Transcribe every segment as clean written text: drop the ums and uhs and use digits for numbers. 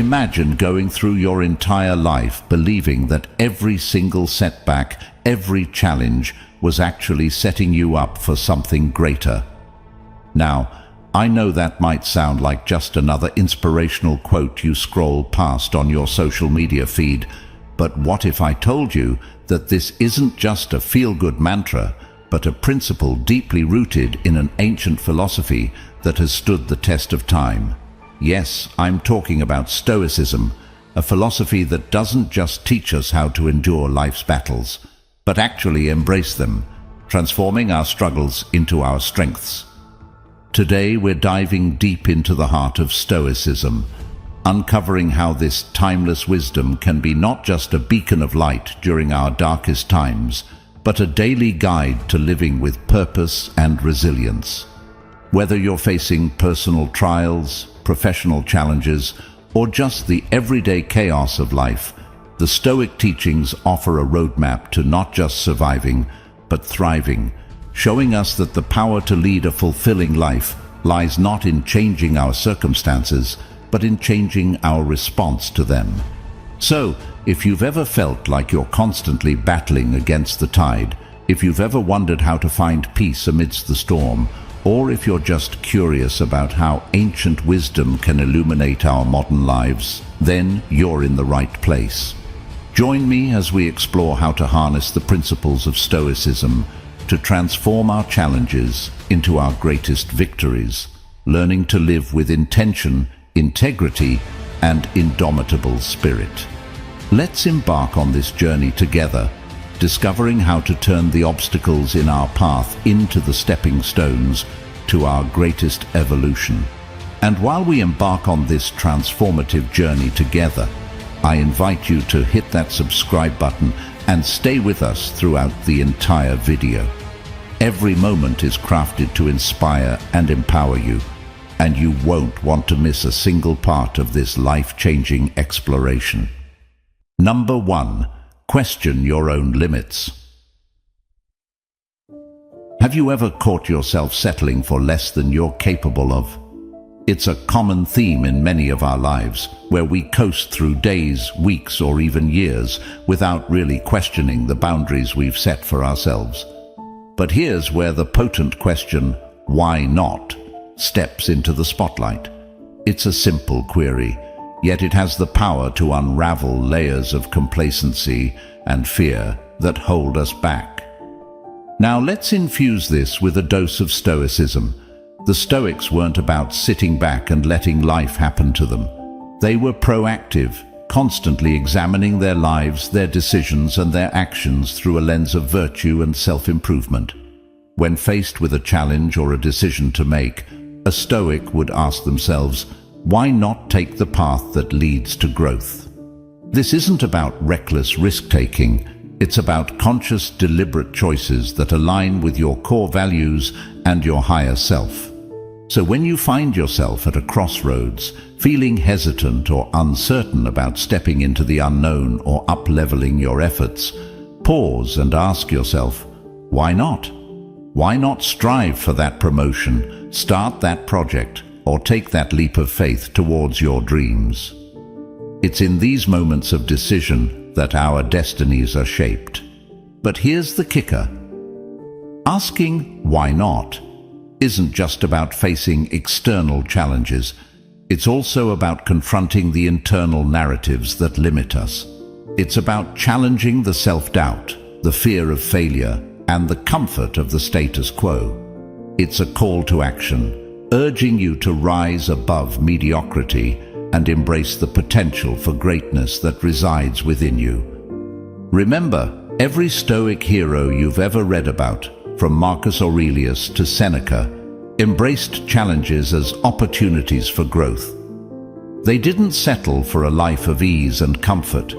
Imagine going through your entire life believing that every single setback, every challenge was actually setting you up for something greater. Now, I know that might sound like just another inspirational quote you scroll past on your social media feed, but what if I told you that this isn't just a feel-good mantra, but a principle deeply rooted in an ancient philosophy that has stood the test of time? Yes, I'm talking about Stoicism, a philosophy that doesn't just teach us how to endure life's battles, but actually embrace them, transforming our struggles into our strengths. Today we're diving deep into the heart of Stoicism, uncovering how this timeless wisdom can be not just a beacon of light during our darkest times, but a daily guide to living with purpose and resilience. Whether you're facing personal trials, professional challenges, or just the everyday chaos of life, the Stoic teachings offer a roadmap to not just surviving, but thriving, showing us that the power to lead a fulfilling life lies not in changing our circumstances, but in changing our response to them. So, if you've ever felt like you're constantly battling against the tide, if you've ever wondered how to find peace amidst the storm, or if you're just curious about how ancient wisdom can illuminate our modern lives, then you're in the right place. Join me as we explore how to harness the principles of Stoicism to transform our challenges into our greatest victories, learning to live with intention, integrity, and indomitable spirit. Let's embark on this journey together, discovering how to turn the obstacles in our path into the stepping stones to our greatest evolution. And while we embark on this transformative journey together, I invite you to hit that subscribe button and stay with us throughout the entire video. Every moment is crafted to inspire and empower you, and you won't want to miss a single part of this life-changing exploration. Number 1. Question your own limits. Have you ever caught yourself settling for less than you're capable of? It's a common theme in many of our lives, where we coast through days, weeks, or even years without really questioning the boundaries we've set for ourselves. But here's where the potent question, why not, steps into the spotlight. It's a simple query, yet it has the power to unravel layers of complacency and fear that hold us back. Now let's infuse this with a dose of Stoicism. The Stoics weren't about sitting back and letting life happen to them. They were proactive, constantly examining their lives, their decisions, and their actions through a lens of virtue and self-improvement. When faced with a challenge or a decision to make, a Stoic would ask themselves, why not take the path that leads to growth? This isn't about reckless risk-taking. It's about conscious, deliberate choices that align with your core values and your higher self. So when you find yourself at a crossroads, feeling hesitant or uncertain about stepping into the unknown or up-leveling your efforts, pause and ask yourself, why not? Why not strive for that promotion, start that project, or take that leap of faith towards your dreams? It's in these moments of decision that our destinies are shaped. But here's the kicker. Asking why not isn't just about facing external challenges. It's also about confronting the internal narratives that limit us. It's about challenging the self-doubt, the fear of failure, and the comfort of the status quo. It's a call to action, urging you to rise above mediocrity and embrace the potential for greatness that resides within you. Remember, every Stoic hero you've ever read about, from Marcus Aurelius to Seneca, embraced challenges as opportunities for growth. They didn't settle for a life of ease and comfort.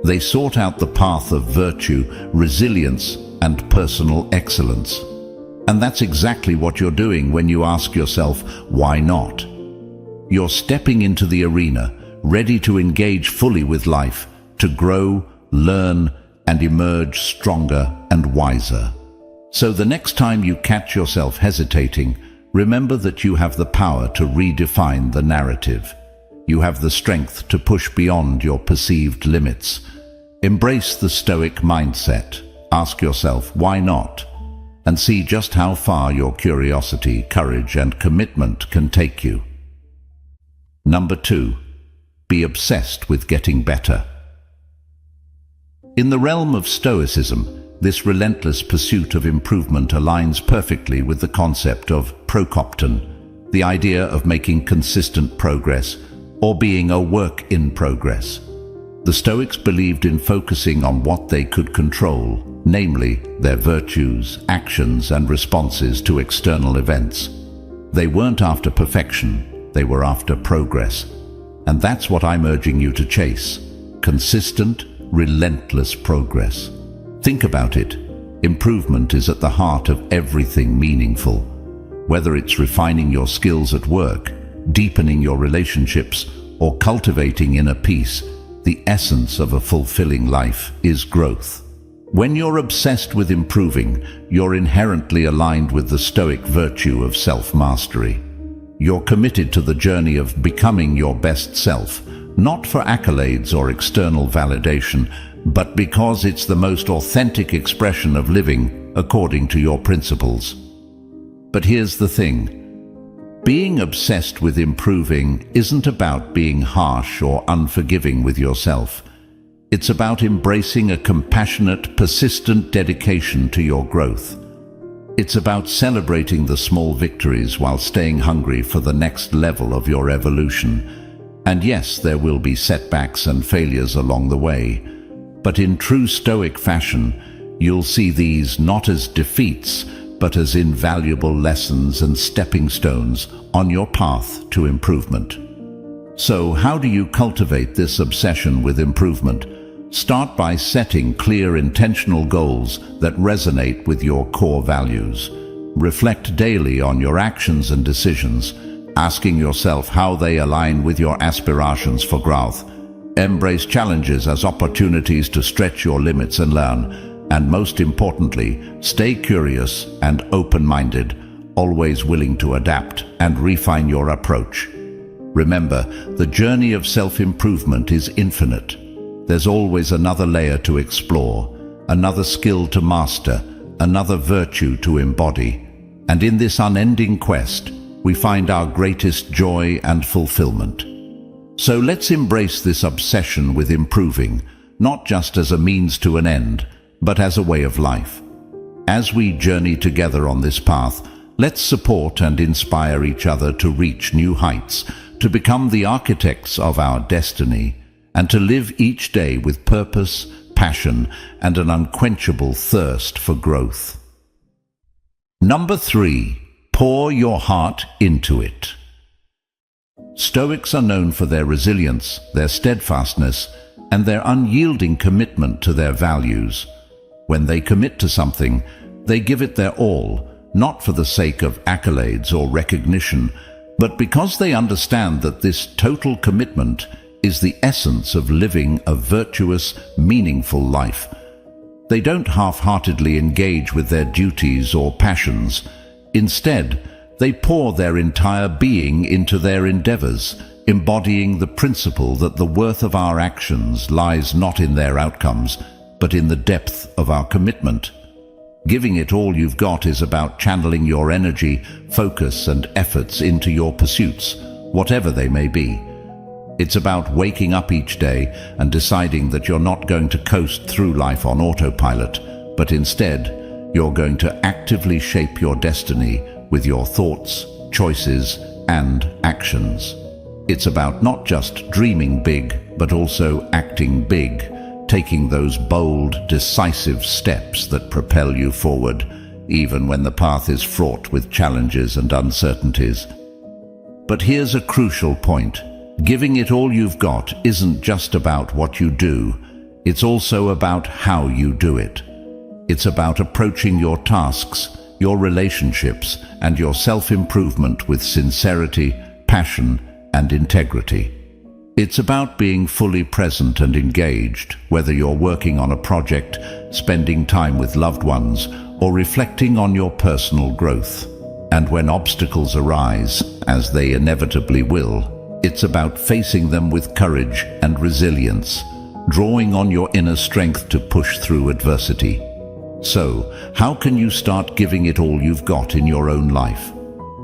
They sought out the path of virtue, resilience, and personal excellence. And that's exactly what you're doing when you ask yourself, why not? You're stepping into the arena, ready to engage fully with life, to grow, learn, and emerge stronger and wiser. So the next time you catch yourself hesitating, remember that you have the power to redefine the narrative. You have the strength to push beyond your perceived limits. Embrace the Stoic mindset. Ask yourself, why not? And see just how far your curiosity, courage, and commitment can take you. Number 2. Be obsessed with getting better. In the realm of Stoicism, this relentless pursuit of improvement aligns perfectly with the concept of prokopton, the idea of making consistent progress, or being a work in progress. The Stoics believed in focusing on what they could control, namely their virtues, actions, and responses to external events. They weren't after perfection, they were after progress. And that's what I'm urging you to chase: consistent, relentless progress. Think about it. Improvement is at the heart of everything meaningful. Whether it's refining your skills at work, deepening your relationships, or cultivating inner peace, the essence of a fulfilling life is growth. When you're obsessed with improving, you're inherently aligned with the Stoic virtue of self-mastery. You're committed to the journey of becoming your best self, not for accolades or external validation, but because it's the most authentic expression of living according to your principles. But here's the thing. Being obsessed with improving isn't about being harsh or unforgiving with yourself. It's about embracing a compassionate, persistent dedication to your growth. It's about celebrating the small victories while staying hungry for the next level of your evolution. And yes, there will be setbacks and failures along the way, but in true Stoic fashion, you'll see these not as defeats, but as invaluable lessons and stepping stones on your path to improvement. So, how do you cultivate this obsession with improvement? Start by setting clear, intentional goals that resonate with your core values. Reflect daily on your actions and decisions, asking yourself how they align with your aspirations for growth. Embrace challenges as opportunities to stretch your limits and learn. And most importantly, stay curious and open-minded, always willing to adapt and refine your approach. Remember, the journey of self-improvement is infinite. There's always another layer to explore, another skill to master, another virtue to embody. And in this unending quest, we find our greatest joy and fulfillment. So let's embrace this obsession with improving, not just as a means to an end, but as a way of life. As we journey together on this path, let's support and inspire each other to reach new heights, to become the architects of our destiny, and to live each day with purpose, passion, and an unquenchable thirst for growth. Number 3. Pour your heart into it. Stoics are known for their resilience, their steadfastness, and their unyielding commitment to their values. When they commit to something, they give it their all, not for the sake of accolades or recognition, but because they understand that this total commitment is the essence of living a virtuous, meaningful life. They don't half-heartedly engage with their duties or passions. Instead, they pour their entire being into their endeavors, embodying the principle that the worth of our actions lies not in their outcomes, but in the depth of our commitment. Giving it all you've got is about channeling your energy, focus, and efforts into your pursuits, whatever they may be. It's about waking up each day and deciding that you're not going to coast through life on autopilot, but instead, you're going to actively shape your destiny with your thoughts, choices, and actions. It's about not just dreaming big, but also acting big, taking those bold, decisive steps that propel you forward, even when the path is fraught with challenges and uncertainties. But here's a crucial point. Giving it all you've got isn't just about what you do, it's also about how you do it. It's about approaching your tasks, your relationships, and your self-improvement with sincerity, passion, and integrity. It's about being fully present and engaged, whether you're working on a project, spending time with loved ones, or reflecting on your personal growth. And when obstacles arise, as they inevitably will, It's about facing them with courage and resilience, drawing on your inner strength to push through adversity. So, how can you start giving it all you've got in your own life?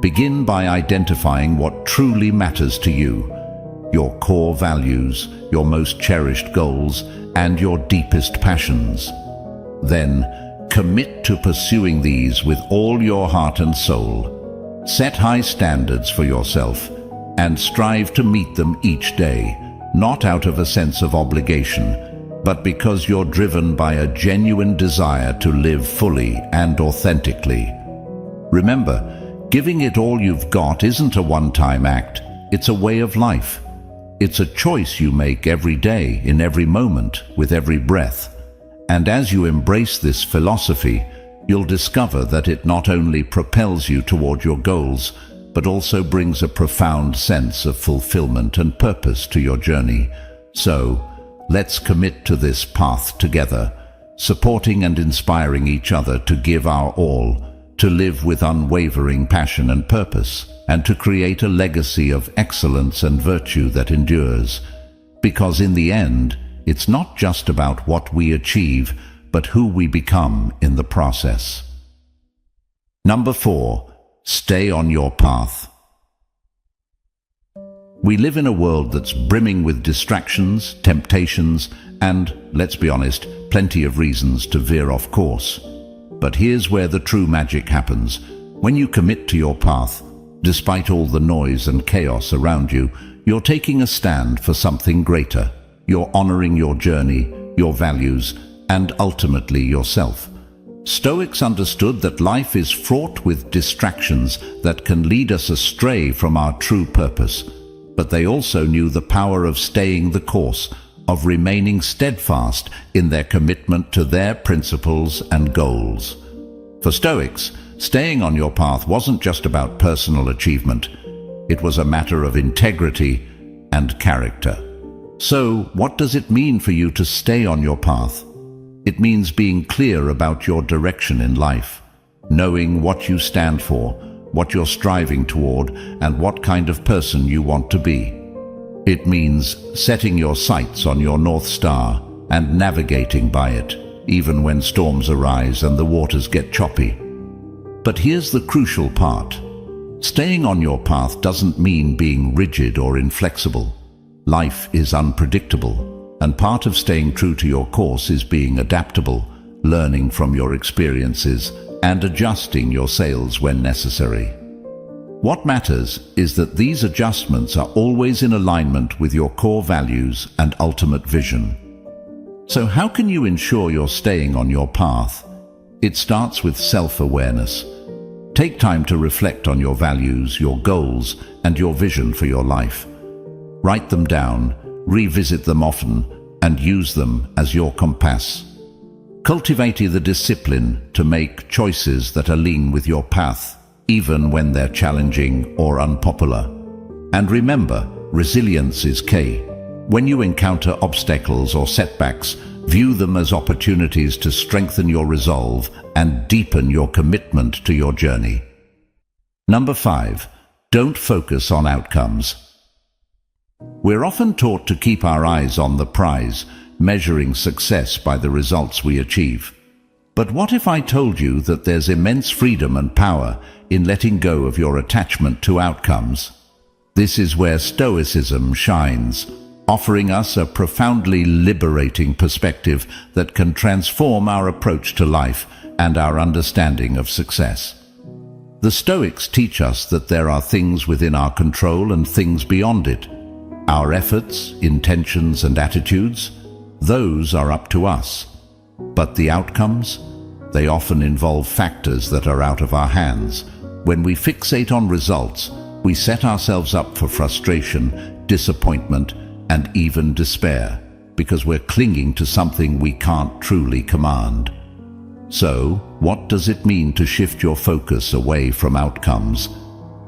Begin by identifying what truly matters to you, your core values, your most cherished goals, and your deepest passions. Then, commit to pursuing these with all your heart and soul. Set high standards for yourself and strive to meet them each day, not out of a sense of obligation, but because you're driven by a genuine desire to live fully and authentically. Remember, giving it all you've got isn't a one-time act, it's a way of life. It's a choice you make every day, in every moment, with every breath. And as you embrace this philosophy, you'll discover that it not only propels you toward your goals, but also brings a profound sense of fulfillment and purpose to your journey. So, let's commit to this path together, supporting and inspiring each other to give our all, to live with unwavering passion and purpose, and to create a legacy of excellence and virtue that endures. Because in the end, it's not just about what we achieve, but who we become in the process. Number 4, stay on your path. We live in a world that's brimming with distractions, temptations, and, let's be honest, plenty of reasons to veer off course. But here's where the true magic happens. When you commit to your path, despite all the noise and chaos around you, you're taking a stand for something greater. You're honoring your journey, your values, and ultimately yourself. Stoics understood that life is fraught with distractions that can lead us astray from our true purpose, but they also knew the power of staying the course, of remaining steadfast in their commitment to their principles and goals. For Stoics, staying on your path wasn't just about personal achievement. It was a matter of integrity and character. So, what does it mean for you to stay on your path? It means being clear about your direction in life, knowing what you stand for, what you're striving toward, and what kind of person you want to be. It means setting your sights on your North Star and navigating by it, even when storms arise and the waters get choppy. But here's the crucial part. Staying on your path doesn't mean being rigid or inflexible. Life is unpredictable, and part of staying true to your course is being adaptable, learning from your experiences, and adjusting your sails when necessary. What matters is that these adjustments are always in alignment with your core values and ultimate vision. So how can you ensure you're staying on your path? It starts with self-awareness. Take time to reflect on your values, your goals, and your vision for your life. Write them down, revisit them often, and use them as your compass. Cultivate the discipline to make choices that align with your path, even when they're challenging or unpopular. And remember, resilience is key. When you encounter obstacles or setbacks, view them as opportunities to strengthen your resolve and deepen your commitment to your journey. Number 5, don't focus on outcomes. We're often taught to keep our eyes on the prize, measuring success by the results we achieve. But what if I told you that there's immense freedom and power in letting go of your attachment to outcomes? This is where Stoicism shines, offering us a profoundly liberating perspective that can transform our approach to life and our understanding of success. The Stoics teach us that there are things within our control and things beyond it. Our efforts, intentions, and attitudes, those are up to us. But the outcomes? They often involve factors that are out of our hands. When we fixate on results, we set ourselves up for frustration, disappointment, and even despair, because we're clinging to something we can't truly command. So, what does it mean to shift your focus away from outcomes?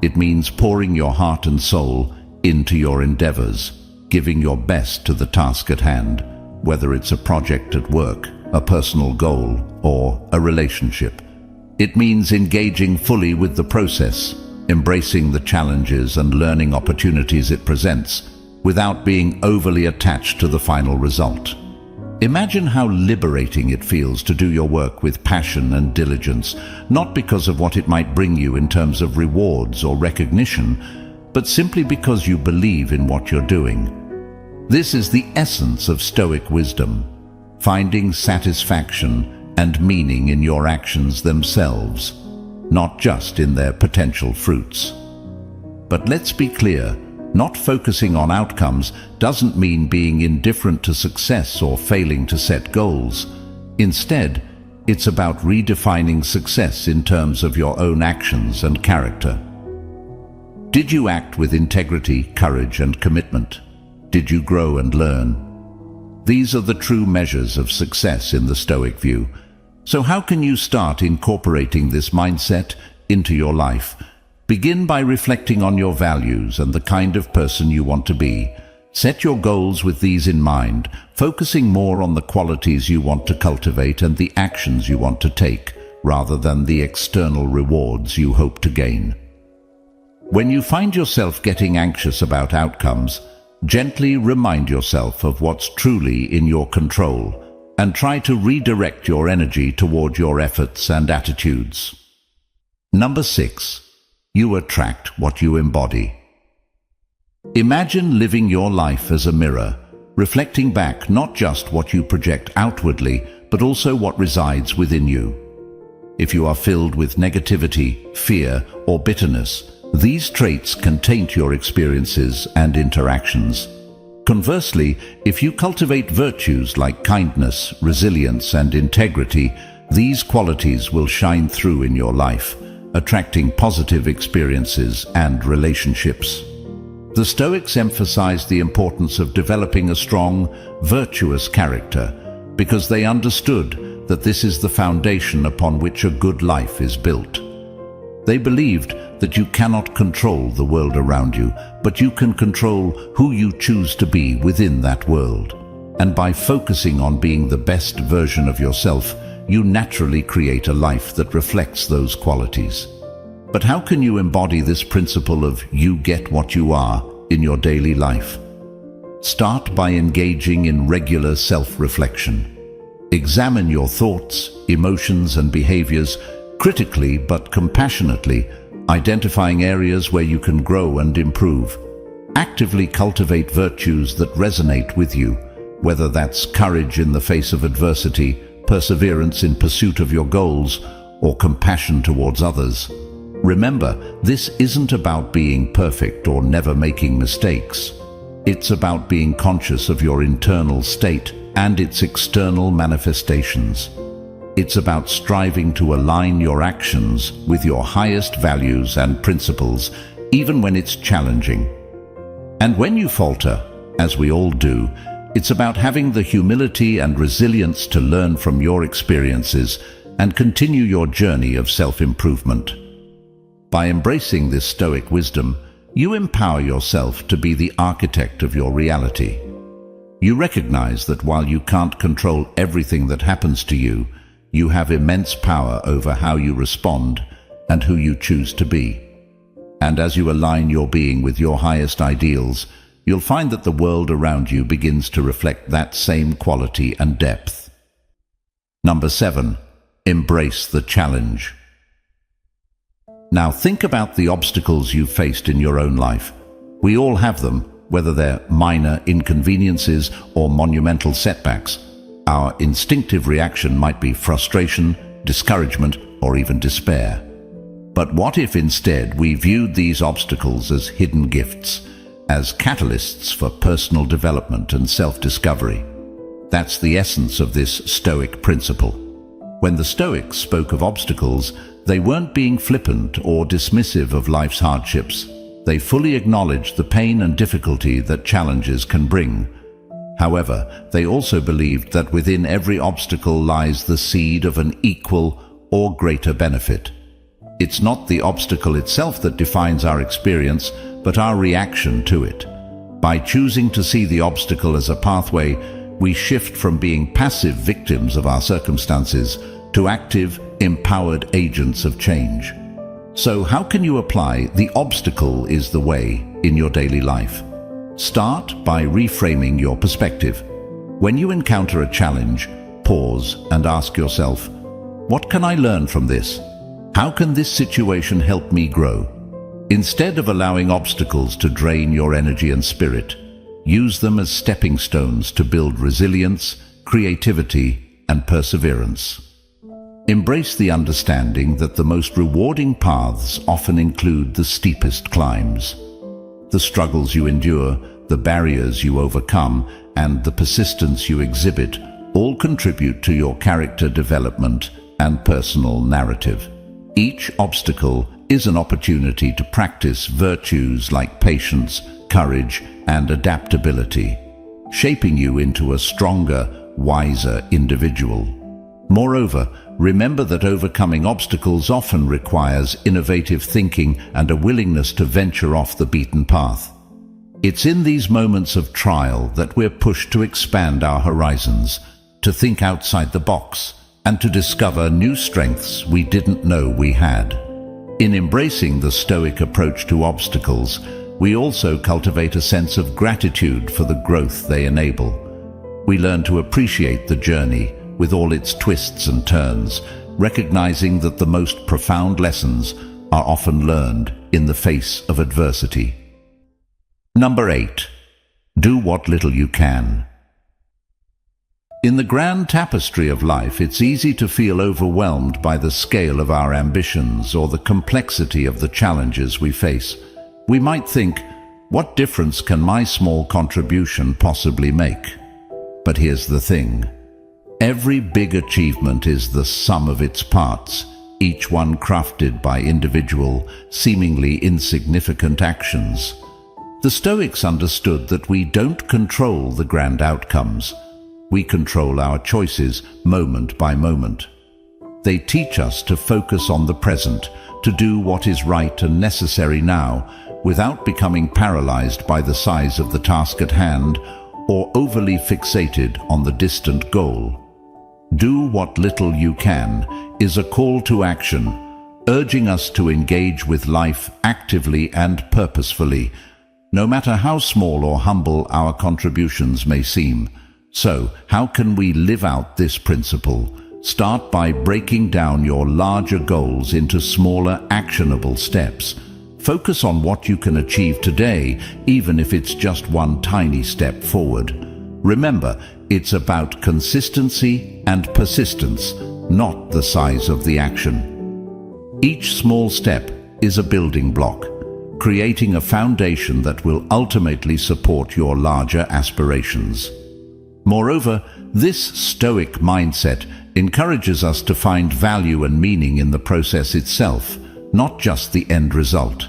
It means pouring your heart and soul into your endeavors, giving your best to the task at hand, whether it's a project at work, a personal goal, or a relationship. It means engaging fully with the process, embracing the challenges and learning opportunities it presents, without being overly attached to the final result. Imagine how liberating it feels to do your work with passion and diligence, not because of what it might bring you in terms of rewards or recognition, but simply because you believe in what you're doing. This is the essence of Stoic wisdom, finding satisfaction and meaning in your actions themselves, not just in their potential fruits. But let's be clear, not focusing on outcomes doesn't mean being indifferent to success or failing to set goals. Instead, it's about redefining success in terms of your own actions and character. Did you act with integrity, courage, and commitment? Did you grow and learn? These are the true measures of success in the Stoic view. So how can you start incorporating this mindset into your life? Begin by reflecting on your values and the kind of person you want to be. Set your goals with these in mind, focusing more on the qualities you want to cultivate and the actions you want to take, rather than the external rewards you hope to gain. When you find yourself getting anxious about outcomes, gently remind yourself of what's truly in your control and try to redirect your energy toward your efforts and attitudes. Number 6. You attract what you embody. Imagine living your life as a mirror, reflecting back not just what you project outwardly, but also what resides within you. If you are filled with negativity, fear, or bitterness, these traits can taint your experiences and interactions. Conversely, if you cultivate virtues like kindness, resilience, and integrity, these qualities will shine through in your life, attracting positive experiences and relationships. The Stoics emphasized the importance of developing a strong, virtuous character because they understood that this is the foundation upon which a good life is built. They believed that you cannot control the world around you, but you can control who you choose to be within that world. And by focusing on being the best version of yourself, you naturally create a life that reflects those qualities. But how can you embody this principle of you get what you are in your daily life? Start by engaging in regular self-reflection. Examine your thoughts, emotions, and behaviors critically but compassionately, identifying areas where you can grow and improve. Actively cultivate virtues that resonate with you, whether that's courage in the face of adversity, perseverance in pursuit of your goals, or compassion towards others. Remember, this isn't about being perfect or never making mistakes. It's about being conscious of your internal state and its external manifestations. It's about striving to align your actions with your highest values and principles, even when it's challenging. And when you falter, as we all do, it's about having the humility and resilience to learn from your experiences and continue your journey of self-improvement. By embracing this Stoic wisdom, you empower yourself to be the architect of your reality. You recognize that while you can't control everything that happens to you, you have immense power over how you respond and who you choose to be. And as you align your being with your highest ideals, you'll find that the world around you begins to reflect that same quality and depth. Number 7. Embrace the challenge. Now think about the obstacles you've faced in your own life. We all have them, whether they're minor inconveniences or monumental setbacks. Our instinctive reaction might be frustration, discouragement, or even despair. But what if instead we viewed these obstacles as hidden gifts, as catalysts for personal development and self-discovery? That's the essence of this Stoic principle. When the Stoics spoke of obstacles, they weren't being flippant or dismissive of life's hardships. They fully acknowledged the pain and difficulty that challenges can bring. However, they also believed that within every obstacle lies the seed of an equal or greater benefit. It's not the obstacle itself that defines our experience, but our reaction to it. By choosing to see the obstacle as a pathway, we shift from being passive victims of our circumstances to active, empowered agents of change. So how can you apply "the obstacle is the way" in your daily life? Start by reframing your perspective. When you encounter a challenge, pause and ask yourself, what can I learn from this? How can this situation help me grow? Instead of allowing obstacles to drain your energy and spirit, use them as stepping stones to build resilience, creativity, and perseverance. Embrace the understanding that the most rewarding paths often include the steepest climbs. The struggles you endure, the barriers you overcome, and the persistence you exhibit all contribute to your character development and personal narrative. Each obstacle is an opportunity to practice virtues like patience, courage, and adaptability, shaping you into a stronger, wiser individual. Moreover, remember that overcoming obstacles often requires innovative thinking and a willingness to venture off the beaten path. It's in these moments of trial that we're pushed to expand our horizons, to think outside the box, and to discover new strengths we didn't know we had. In embracing the Stoic approach to obstacles, we also cultivate a sense of gratitude for the growth they enable. We learn to appreciate the journey, with all its twists and turns, recognizing that the most profound lessons are often learned in the face of adversity. Number 8. Do what little you can. In the grand tapestry of life, it's easy to feel overwhelmed by the scale of our ambitions or the complexity of the challenges we face. We might think, what difference can my small contribution possibly make? But here's the thing. Every big achievement is the sum of its parts, each one crafted by individual, seemingly insignificant actions. The Stoics understood that we don't control the grand outcomes. We control our choices moment by moment. They teach us to focus on the present, to do what is right and necessary now, without becoming paralyzed by the size of the task at hand or overly fixated on the distant goal. Do what little you can is a call to action, urging us to engage with life actively and purposefully, no matter how small or humble our contributions may seem. So, how can we live out this principle? Start by breaking down your larger goals into smaller, actionable steps. Focus on what you can achieve today, even if it's just one tiny step forward. Remember, it's about consistency and persistence, not the size of the action. Each small step is a building block, creating a foundation that will ultimately support your larger aspirations. Moreover, this Stoic mindset encourages us to find value and meaning in the process itself, not just the end result.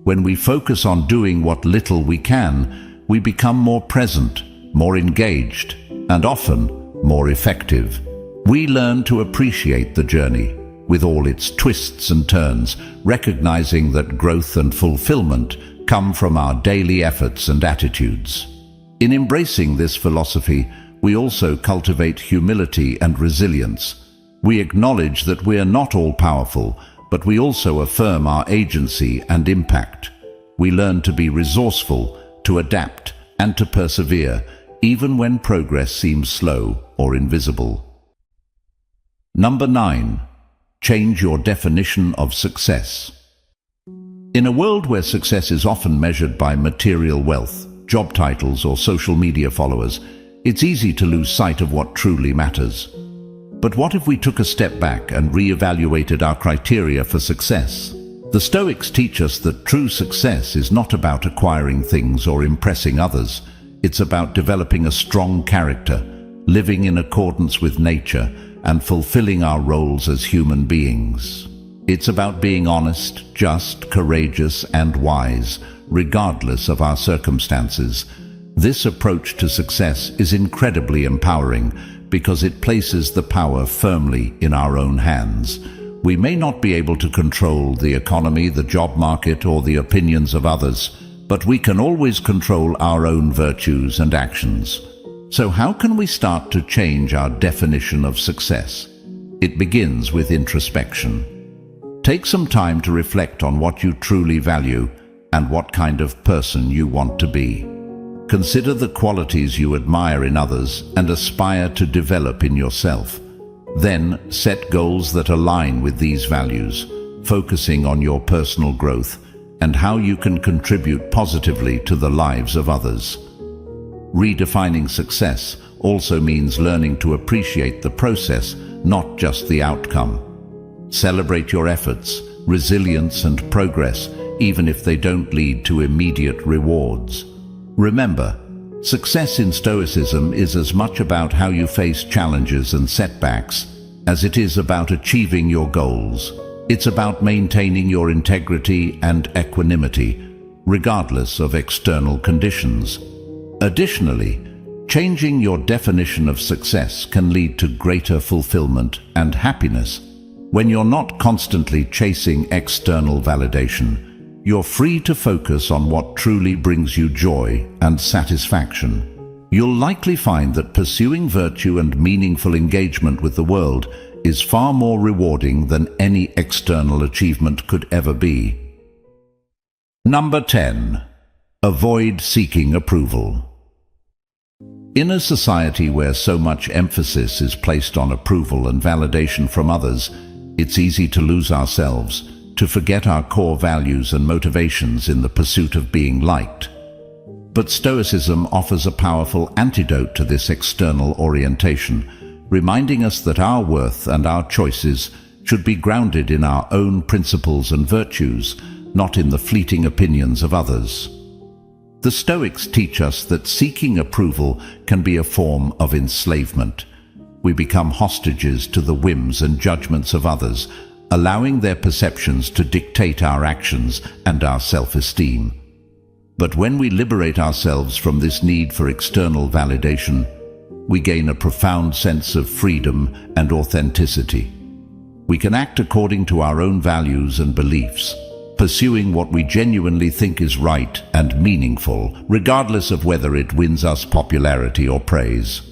When we focus on doing what little we can, we become more present, more engaged, and often more effective. We learn to appreciate the journey, with all its twists and turns, recognizing that growth and fulfillment come from our daily efforts and attitudes. In embracing this philosophy, we also cultivate humility and resilience. We acknowledge that we are not all-powerful, but we also affirm our agency and impact. We learn to be resourceful, to adapt, and to persevere, even when progress seems slow or invisible. Number 9. Change your definition of success. In a world where success is often measured by material wealth, job titles, or social media followers, it's easy to lose sight of what truly matters. But what if we took a step back and re-evaluated our criteria for success? The Stoics teach us that true success is not about acquiring things or impressing others. It's about developing a strong character, living in accordance with nature, and fulfilling our roles as human beings. It's about being honest, just, courageous, and wise, regardless of our circumstances. This approach to success is incredibly empowering because it places the power firmly in our own hands. We may not be able to control the economy, the job market, or the opinions of others, but we can always control our own virtues and actions. So how can we start to change our definition of success? It begins with introspection. Take some time to reflect on what you truly value and what kind of person you want to be. Consider the qualities you admire in others and aspire to develop in yourself. Then set goals that align with these values, focusing on your personal growth and how you can contribute positively to the lives of others. Redefining success also means learning to appreciate the process, not just the outcome. Celebrate your efforts, resilience and progress, even if they don't lead to immediate rewards. Remember, success in Stoicism is as much about how you face challenges and setbacks as it is about achieving your goals. It's about maintaining your integrity and equanimity, regardless of external conditions. Additionally, changing your definition of success can lead to greater fulfillment and happiness. When you're not constantly chasing external validation, you're free to focus on what truly brings you joy and satisfaction. You'll likely find that pursuing virtue and meaningful engagement with the world is far more rewarding than any external achievement could ever be. Number 10. Avoid seeking approval. In a society where so much emphasis is placed on approval and validation from others, it's easy to lose ourselves, to forget our core values and motivations in the pursuit of being liked. But Stoicism offers a powerful antidote to this external orientation, reminding us that our worth and our choices should be grounded in our own principles and virtues, not in the fleeting opinions of others. The Stoics teach us that seeking approval can be a form of enslavement. We become hostages to the whims and judgments of others, allowing their perceptions to dictate our actions and our self-esteem. But when we liberate ourselves from this need for external validation, we gain a profound sense of freedom and authenticity. We can act according to our own values and beliefs, pursuing what we genuinely think is right and meaningful, regardless of whether it wins us popularity or praise.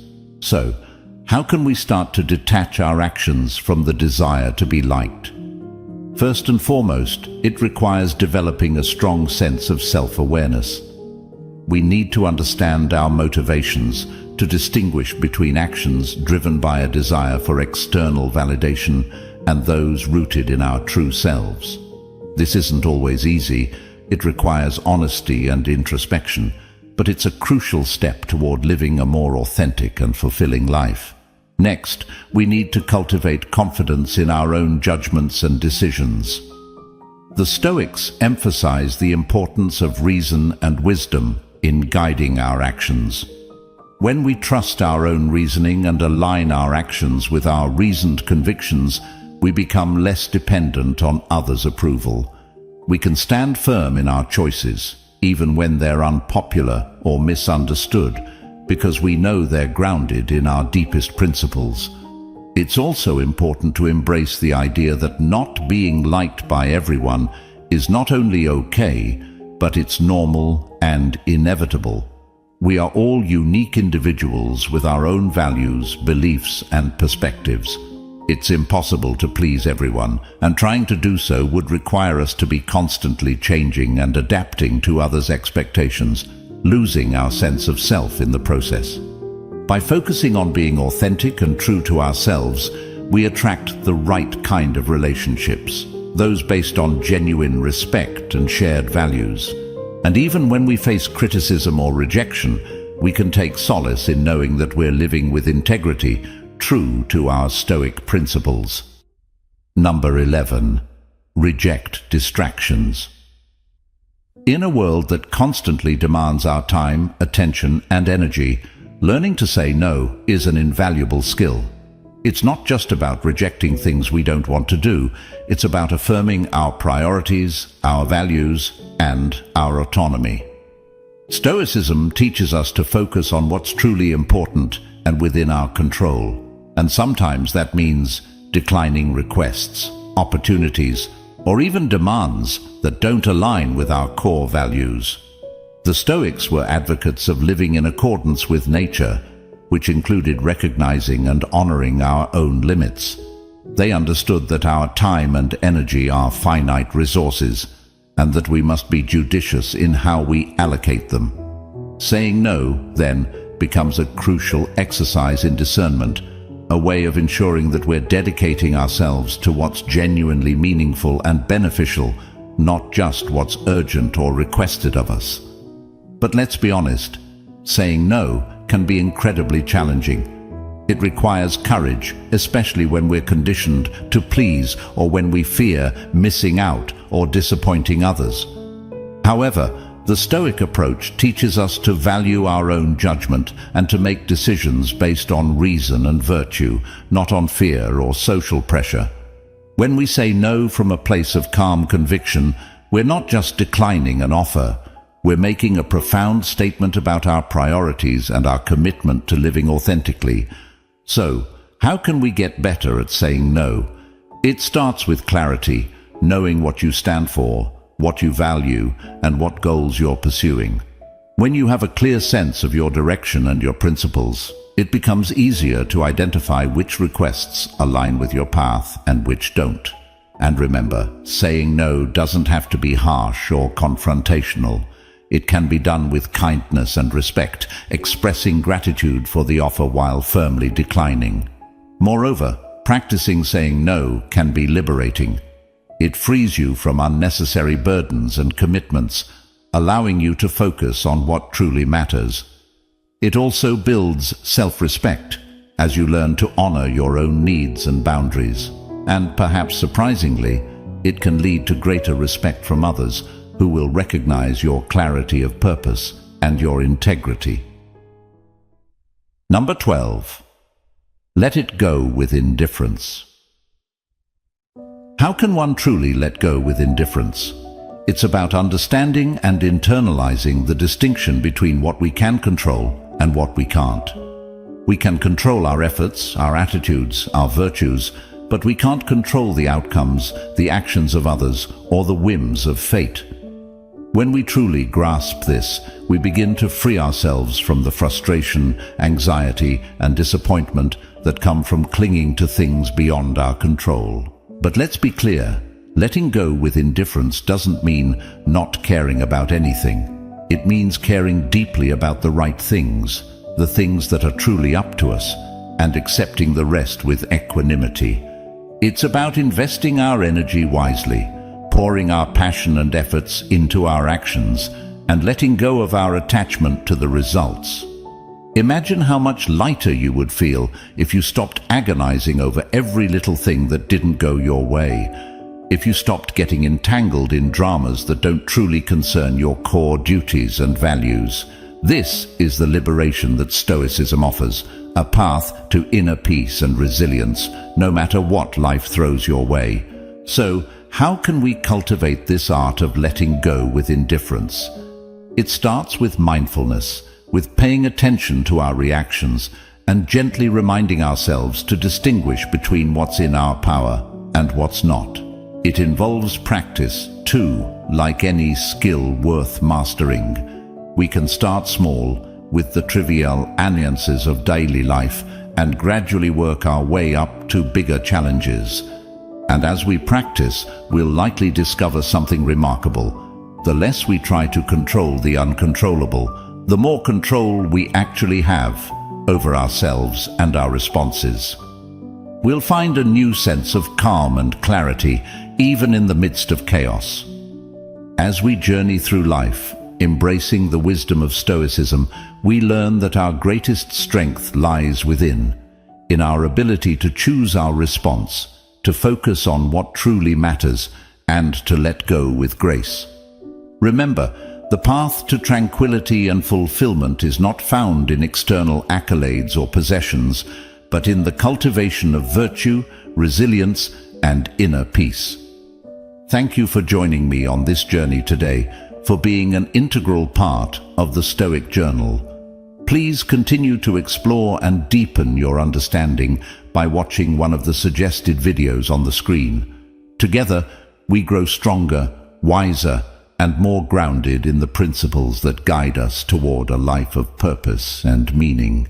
So, how can we start to detach our actions from the desire to be liked? First and foremost, it requires developing a strong sense of self-awareness. We need to understand our motivations, to distinguish between actions driven by a desire for external validation and those rooted in our true selves. This isn't always easy. It requires honesty and introspection, but it's a crucial step toward living a more authentic and fulfilling life. Next, we need to cultivate confidence in our own judgments and decisions. The Stoics emphasize the importance of reason and wisdom in guiding our actions. When we trust our own reasoning and align our actions with our reasoned convictions, we become less dependent on others' approval. We can stand firm in our choices, even when they're unpopular or misunderstood, because we know they're grounded in our deepest principles. It's also important to embrace the idea that not being liked by everyone is not only okay, but it's normal and inevitable. We are all unique individuals with our own values, beliefs, and perspectives. It's impossible to please everyone, and trying to do so would require us to be constantly changing and adapting to others' expectations, losing our sense of self in the process. By focusing on being authentic and true to ourselves, we attract the right kind of relationships, those based on genuine respect and shared values. And even when we face criticism or rejection, we can take solace in knowing that we're living with integrity, true to our Stoic principles. Number 11. Reject distractions. In a world that constantly demands our time, attention, and energy, learning to say no is an invaluable skill. It's not just about rejecting things we don't want to do, it's about affirming our priorities, our values, and our autonomy. Stoicism teaches us to focus on what's truly important and within our control. And sometimes that means declining requests, opportunities, or even demands that don't align with our core values. The Stoics were advocates of living in accordance with nature, which included recognizing and honoring our own limits. They understood that our time and energy are finite resources, and that we must be judicious in how we allocate them. Saying no, then, becomes a crucial exercise in discernment, a way of ensuring that we're dedicating ourselves to what's genuinely meaningful and beneficial, not just what's urgent or requested of us. But let's be honest, saying no can be incredibly challenging. It requires courage, especially when we're conditioned to please or when we fear missing out or disappointing others. However, the Stoic approach teaches us to value our own judgment and to make decisions based on reason and virtue, not on fear or social pressure. When we say no from a place of calm conviction, we're not just declining an offer. We're making a profound statement about our priorities and our commitment to living authentically. So, how can we get better at saying no? It starts with clarity, knowing what you stand for, what you value, and what goals you're pursuing. When you have a clear sense of your direction and your principles, it becomes easier to identify which requests align with your path and which don't. And remember, saying no doesn't have to be harsh or confrontational. It can be done with kindness and respect, expressing gratitude for the offer while firmly declining. Moreover, practicing saying no can be liberating. It frees you from unnecessary burdens and commitments, allowing you to focus on what truly matters. It also builds self-respect, as you learn to honor your own needs and boundaries. And perhaps surprisingly, it can lead to greater respect from others, who will recognize your clarity of purpose and your integrity. Number 12. Let it go with indifference. How can one truly let go with indifference? It's about understanding and internalizing the distinction between what we can control and what we can't. We can control our efforts, our attitudes, our virtues, but we can't control the outcomes, the actions of others, or the whims of fate. When we truly grasp this, we begin to free ourselves from the frustration, anxiety, and disappointment that come from clinging to things beyond our control. But let's be clear, letting go with indifference doesn't mean not caring about anything. It means caring deeply about the right things, the things that are truly up to us, and accepting the rest with equanimity. It's about investing our energy wisely, pouring our passion and efforts into our actions, and letting go of our attachment to the results. Imagine how much lighter you would feel if you stopped agonizing over every little thing that didn't go your way, if you stopped getting entangled in dramas that don't truly concern your core duties and values. This is the liberation that Stoicism offers, a path to inner peace and resilience, no matter what life throws your way. So, how can we cultivate this art of letting go with indifference? It starts with mindfulness, with paying attention to our reactions and gently reminding ourselves to distinguish between what's in our power and what's not. It involves practice, too, like any skill worth mastering. We can start small, with the trivial annoyances of daily life, and gradually work our way up to bigger challenges. And as we practice, we'll likely discover something remarkable. The less we try to control the uncontrollable, the more control we actually have over ourselves and our responses. We'll find a new sense of calm and clarity, even in the midst of chaos. As we journey through life, embracing the wisdom of Stoicism, we learn that our greatest strength lies within, in our ability to choose our response, to focus on what truly matters, and to let go with grace. Remember, the path to tranquility and fulfillment is not found in external accolades or possessions, but in the cultivation of virtue, resilience, and inner peace. Thank you for joining me on this journey today, for being an integral part of the Stoic Journal. Please continue to explore and deepen your understanding by watching one of the suggested videos on the screen. Together, we grow stronger, wiser, and more grounded in the principles that guide us toward a life of purpose and meaning.